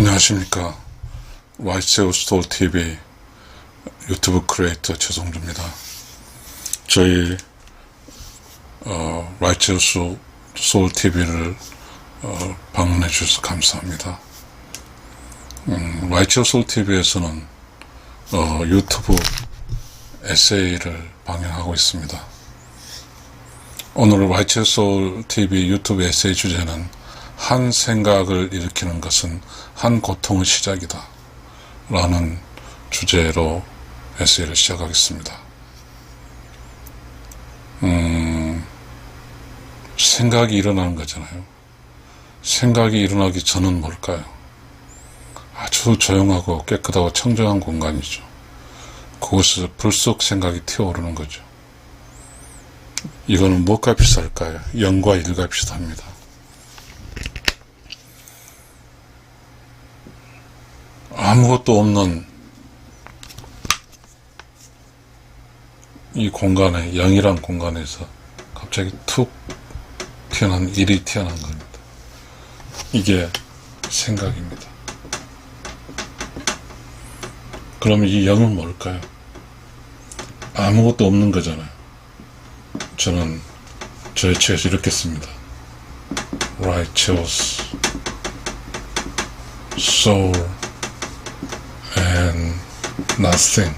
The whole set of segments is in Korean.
안녕하십니까. 와이체오 스토어TV 유튜브 크리에이터 최성주입니다. 저희 와이체오 스토어TV를 방문해 주셔서 감사합니다. 와이체오 스토어TV에서는 유튜브 에세이를 방영하고 있습니다. 오늘 와이체오 스토어TV 유튜브 에세이 주제는 한 생각을 일으키는 것은 한 고통의 시작이다 라는 주제로 에세이를 시작하겠습니다. 생각이 일어나는 거잖아요. 생각이 일어나기 전은 뭘까요? 아주 조용하고 깨끗하고 청정한 공간이죠. 그곳에서 불쑥 생각이 튀어오르는 거죠. 이거는 무엇과 비슷할까요? 0과 1과 비슷합니다. 아무것도 없는 이 공간에, 0이란 공간에서 갑자기 툭 튀어나온 일이 튀어나온 겁니다. 이게 생각입니다. 그럼 이 0은 뭘까요? 아무것도 없는 거잖아요. 저는 저의 책에서 이렇게 씁니다. Righteous soul and nothing.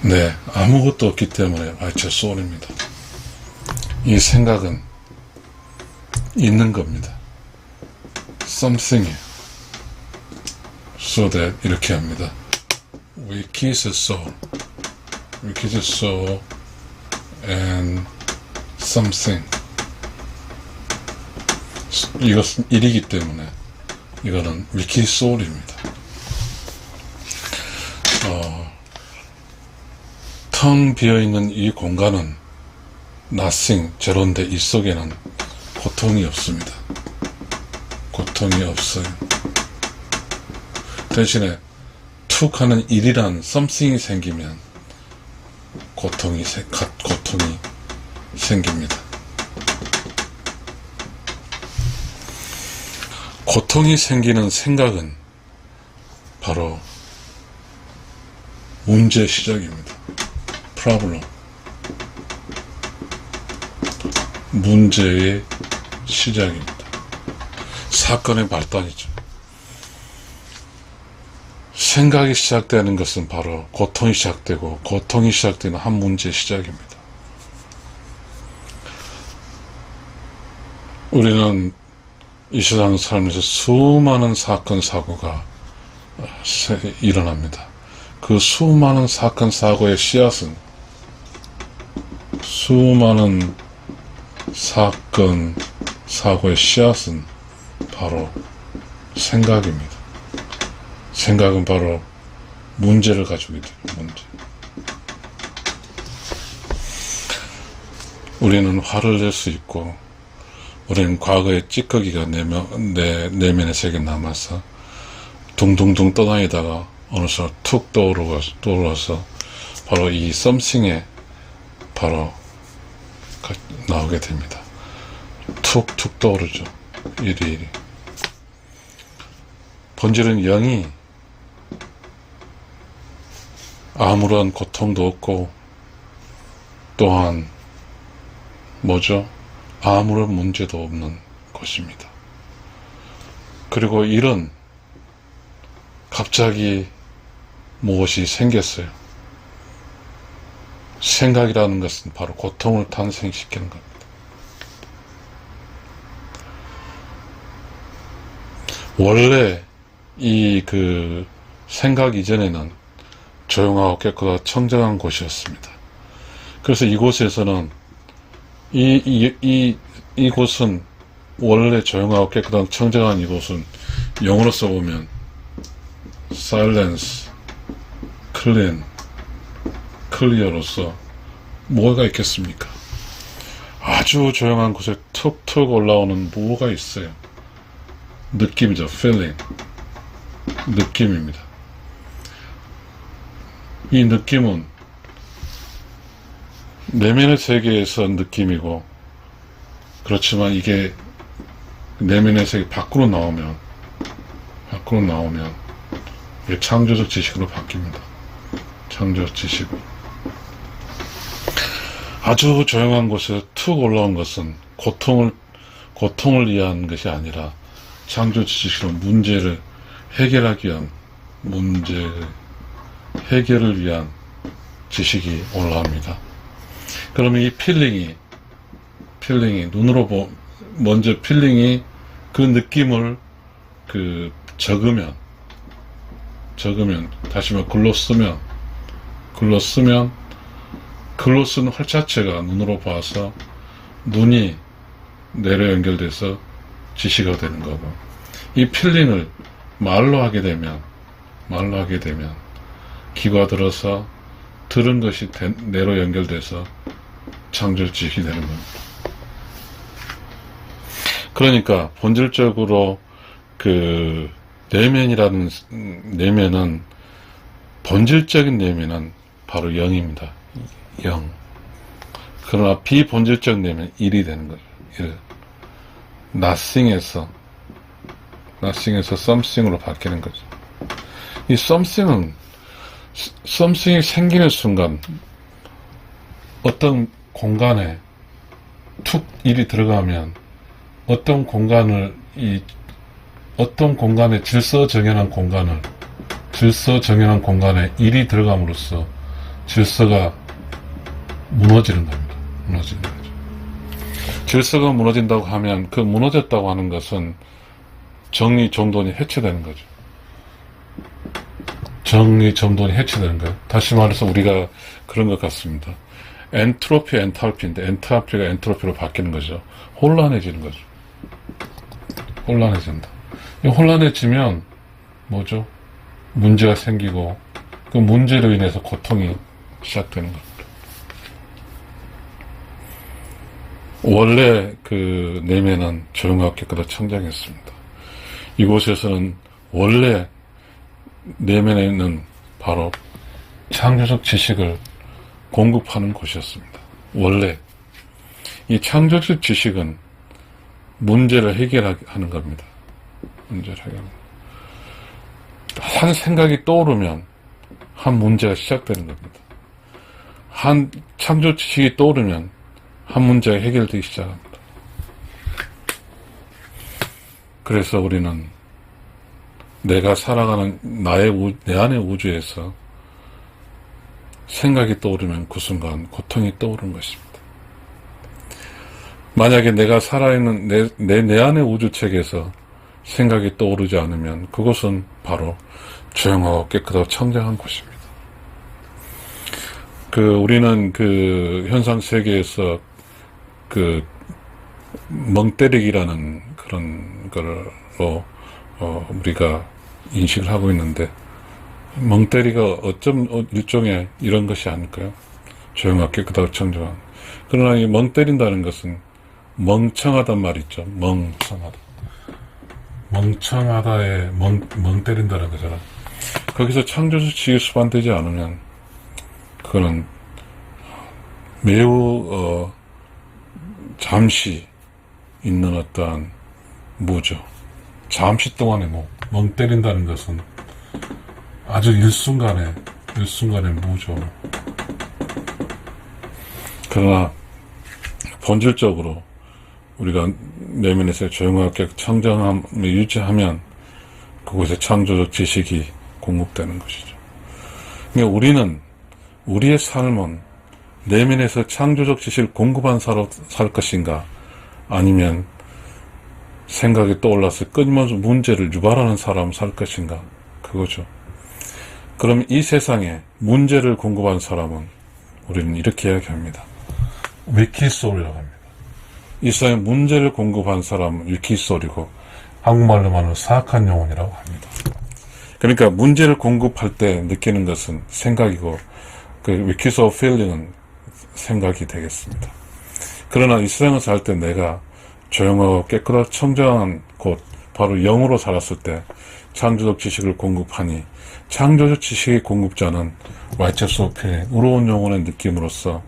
네, 아무것도 없기 때문에 righteous soul입니다. 이 생각은 있는 겁니다. something이에요. So that 이렇게 합니다. wicked soul and something. 이것은 일이기 때문에 이거는 wicked soul입니다. 텅 비어있는 이 공간은 nothing, 제로인데 이 속에는 고통이 없습니다. 고통이 없어요. 대신에 툭 하는 일이란 something이 생기면 고통이 생깁니다. 고통이 생기는 생각은 바로 문제의 시작입니다. problem. 문제의 시작입니다. 사건의 발단이죠. 생각이 시작되는 것은 바로 고통이 시작되고, 고통이 시작되는 한 문제의 시작입니다. 우리는 이 세상 살면서 수많은 사건, 사고가 일어납니다. 그 수많은 사건, 사고의 씨앗은, 수많은 사건, 사고의 씨앗은 바로 생각입니다. 생각은 바로 문제를 가지고 있죠. 문제. 우리는 화를 낼 수 있고, 우리는 과거의 찌꺼기가 내면의 세계에 남아서 둥둥둥 떠다니다가 어느 순간 툭 떠오르서 바로 이 something에 바로 나오게 됩니다. 툭툭 떠오르죠. 일이. 본질은 0이 아무런 고통도 없고, 또한 뭐죠? 아무런 문제도 없는 것입니다. 그리고 일은 갑자기 무엇이 생겼어요. 생각이라는 것은 바로 고통을 탄생시키는 겁니다. 원래 이 생각 이전에는 조용하고 깨끗하고 청정한 곳이었습니다. 그래서 이곳에서는 이곳은 원래 조용하고 깨끗한 청정한 이곳은 영어로 써보면 silence, clean, clear로서 뭐가 있겠습니까? 아주 조용한 곳에 툭툭 올라오는 뭐가 있어요. 느낌이죠. feeling. 느낌입니다. 이 느낌은 내면의 세계에서 느낌이고, 그렇지만 이게 내면의 세계 밖으로 나오면 밖으로 나오면 이게 창조적 지식으로 바뀝니다. 창조적 지식으로. 아주 조용한 곳에 툭 올라온 것은 고통을 위한 것이 아니라 창조적 지식으로 문제를 해결하기 위한 문제 해결을 위한 지식이 올라옵니다. 그러면 이 필링이 눈으로 먼저 필링이 그 느낌을 적으면 다시 말해 글로 쓰는 활 자체가 눈으로 봐서 눈이 뇌로 연결돼서 지시가 되는 거고, 이 필링을 말로 하게 되면 귀가 들어서 들은 것이 뇌로 연결돼서 창조적 지식이 되는 겁니다. 그러니까 본질적으로 내면은 본질적인 내면은 바로 0입니다. 0. 그러나 비본질적 내면 1이 되는 거죠. 1. nothing에서 something으로 바뀌는 거죠. 이 something이 생기는 순간 어떤 공간에 툭 1이 들어가면 어떤 공간에 질서 정연한 공간에 1이 들어감으로써 질서가 무너지는 겁니다. 무너지는 거죠. 질서가 무너진다고 하면 그 무너졌다고 하는 것은 정리정돈이 해체되는 거죠. 정리정돈이 해체되는 거예요. 다시 말해서 우리가 그런 것 같습니다. 엔트로피, 엔탈피인데 엔탈피가 엔트로피로 바뀌는 거죠. 혼란해지는 거죠. 혼란해진다. 혼란해지면 뭐죠? 문제가 생기고 그 문제로 인해서 고통이 시작되는 겁니다. 원래 그 내면은 조용하고 깨끗하고 청정했습니다. 이곳에서는 원래 내면에는 바로 창조적 지식을 공급하는 곳이었습니다. 원래 이 창조적 지식은 문제를 해결하는 겁니다. 문제를 해결하는. 한 생각이 떠오르면 한 문제가 시작되는 겁니다. 한 창조적 지식이 떠오르면 한 문제가 해결되기 시작합니다. 그래서 우리는 내가 살아가는 내 안의 우주에서 생각이 떠오르면 그 순간 고통이 떠오르는 것입니다. 만약에 내가 살아있는 내 안의 우주책에서 생각이 떠오르지 않으면 그것은 바로 조용하고 깨끗하고 청정한 곳입니다. 우리는 현상 세계에서 멍때리기라는 그런 걸로 우리가 인식을 하고 있는데, 멍때리가 일종의 이런 것이 아닐까요? 조용하고 깨끗하고 청정한. 그러나 이 멍때린다는 것은 멍청하단 말 있죠. 멍청하다에 멍때린다는 거잖아. 거기서 창조적 지식이 수반되지 않으면 그거는 매우 잠시 있는 어떠한 무죠. 잠시 동안에 멍 때린다는 것은 아주 일순간의 무죠. 그러나 본질적으로 우리가 내면에서 조용하게 청정함을 유지하면 그곳에 창조적 지식이 공급되는 것이죠. 그러니까 우리는 우리의 삶은 내면에서 창조적 지식을 공급한 사로 살 것인가, 아니면 생각이 떠올라서 끊임없이 문제를 유발하는 사람 살 것인가, 그거죠. 그럼 이 세상에 문제를 공급한 사람은 우리는 이렇게 이야기합니다. 위키소리라고 합니다. 이 세상에 문제를 공급한 사람은 위키소리고, 한국말로 말하면 사악한 영혼이라고 합니다. 그러니까 문제를 공급할 때 느끼는 것은 생각이고, 위키소 필링은 생각이 되겠습니다. 그러나 이 세상을 살 때 내가 조용하고 깨끗하고 청정한 곳, 바로 영으로 살았을 때 창조적 지식을 공급하니, 창조적 지식의 공급자는 와이체스 필링, 의로운 영혼의 느낌으로써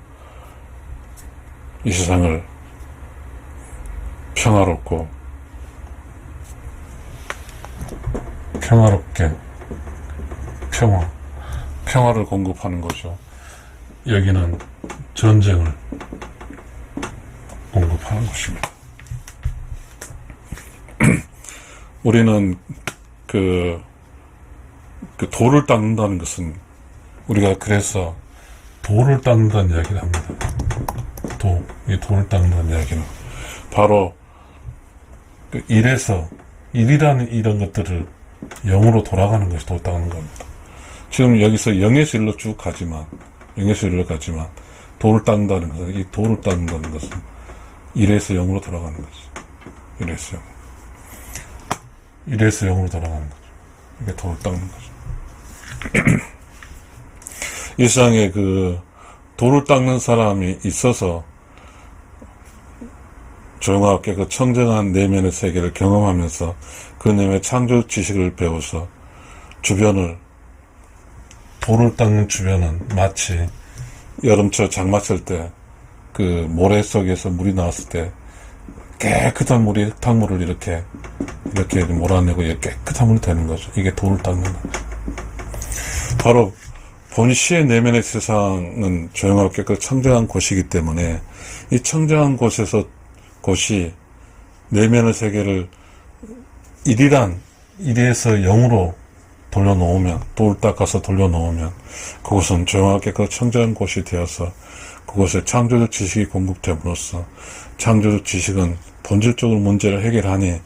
이 세상을 평화롭고 평화롭게 평화를 공급하는 거죠. 여기는 전쟁을 공급하는 것입니다. 우리는 그 돌을 닦는다는 것은, 우리가 그래서 돌을 닦는다는 이야기를 합니다. 이 돌을 닦는다는 이야기는 바로 그 일이라는 이런 것들을 영으로 돌아가는 것이 돌 닦는 겁니다. 지금 여기서 0에서 1로 쭉 가지만, 돌을 닦는다는 것은, 이 돌을 닦는다는 것은 1에서 0으로 돌아가는 거죠. 1에서 0으로 돌아가는 거죠. 이게 돌을 닦는 거죠. 이 세상에 돌을 닦는 사람이 있어서 조용하게 그 청정한 내면의 세계를 경험하면서 그 내면의 창조 지식을 배워서 돌을 닦는 주변은 마치 여름철 장마철 때 그 모래 속에서 물이 나왔을 때 깨끗한 물이 흙탕물을 이렇게 몰아내고 깨끗한 물이 되는 거죠. 이게 돌을 닦는 거죠. 바로 본시의 내면의 세상은 조용하게 그 청정한 곳이기 때문에 이 청정한 곳이 내면의 세계를 1에서 0으로 돌려놓으면, 돌을 닦아서 돌려놓으면 그곳은 조용하게 그 청정한 곳이 되어서 그곳에 창조적 지식이 공급됨으로써 창조적 지식은 본질적으로 문제를 해결하니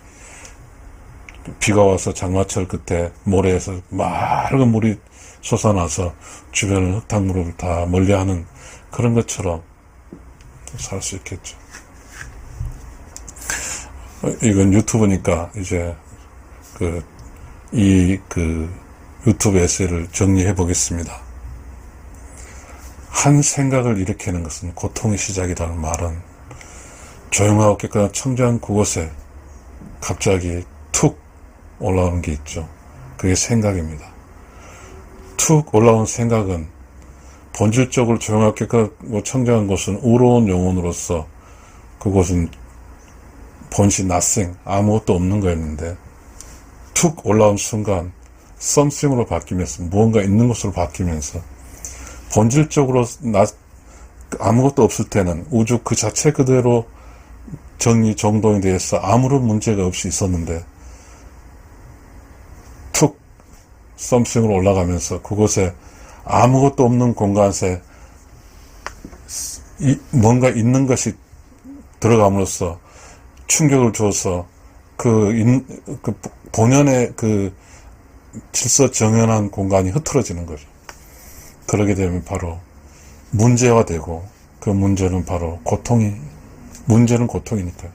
비가 와서 장마철 그때 모래에서 맑은 물이 솟아나서 주변을 흙탕물을 다 멀리하는 그런 것처럼 살 수 있겠죠. 이건 유튜브니까 이제 유튜브 에세이를 정리해 보겠습니다. 한 생각을 일으키는 것은 고통의 시작이라는 말은 조용하고 깨끗한 청정한 그곳에 갑자기 툭 올라오는 게 있죠. 그게 생각입니다. 툭 올라온 생각은 본질적으로 조용하고 깨끗하고 청정한 곳은 우로운 영혼으로서 그곳은 본시 낫생, 아무것도 없는 거였는데 툭 올라온 순간 something으로 바뀌면서, 무언가 있는 것으로 바뀌면서 본질적으로 아무것도 없을 때는 우주 그 자체 그대로 정동이 되어서 아무런 문제가 없이 있었는데 툭 something으로 올라가면서 그곳에 아무것도 없는 공간에 뭔가 있는 것이 들어감으로써 충격을 줘서 본연의 질서 정연한 공간이 흐트러지는 거죠. 그러게 되면 바로 문제가 되고, 그 문제는 바로 문제는 고통이니까요.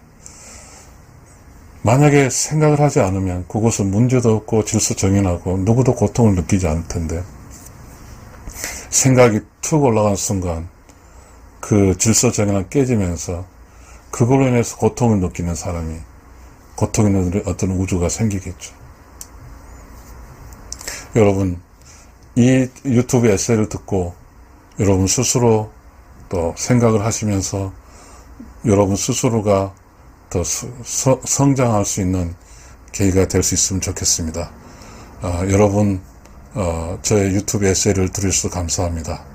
만약에 생각을 하지 않으면 그곳은 문제도 없고 질서 정연하고 누구도 고통을 느끼지 않을 텐데, 생각이 툭 올라간 순간 그 질서 정연이 깨지면서 그걸로 인해서 고통을 느끼는 사람이, 고통이 있는 어떤 우주가 생기겠죠. 여러분, 이 유튜브 에세이를 듣고 여러분 스스로 또 생각을 하시면서 여러분 스스로가 더 성장할 수 있는 계기가 될 수 있으면 좋겠습니다. 여러분, 저의 유튜브 에세이를 들으셔서 감사합니다.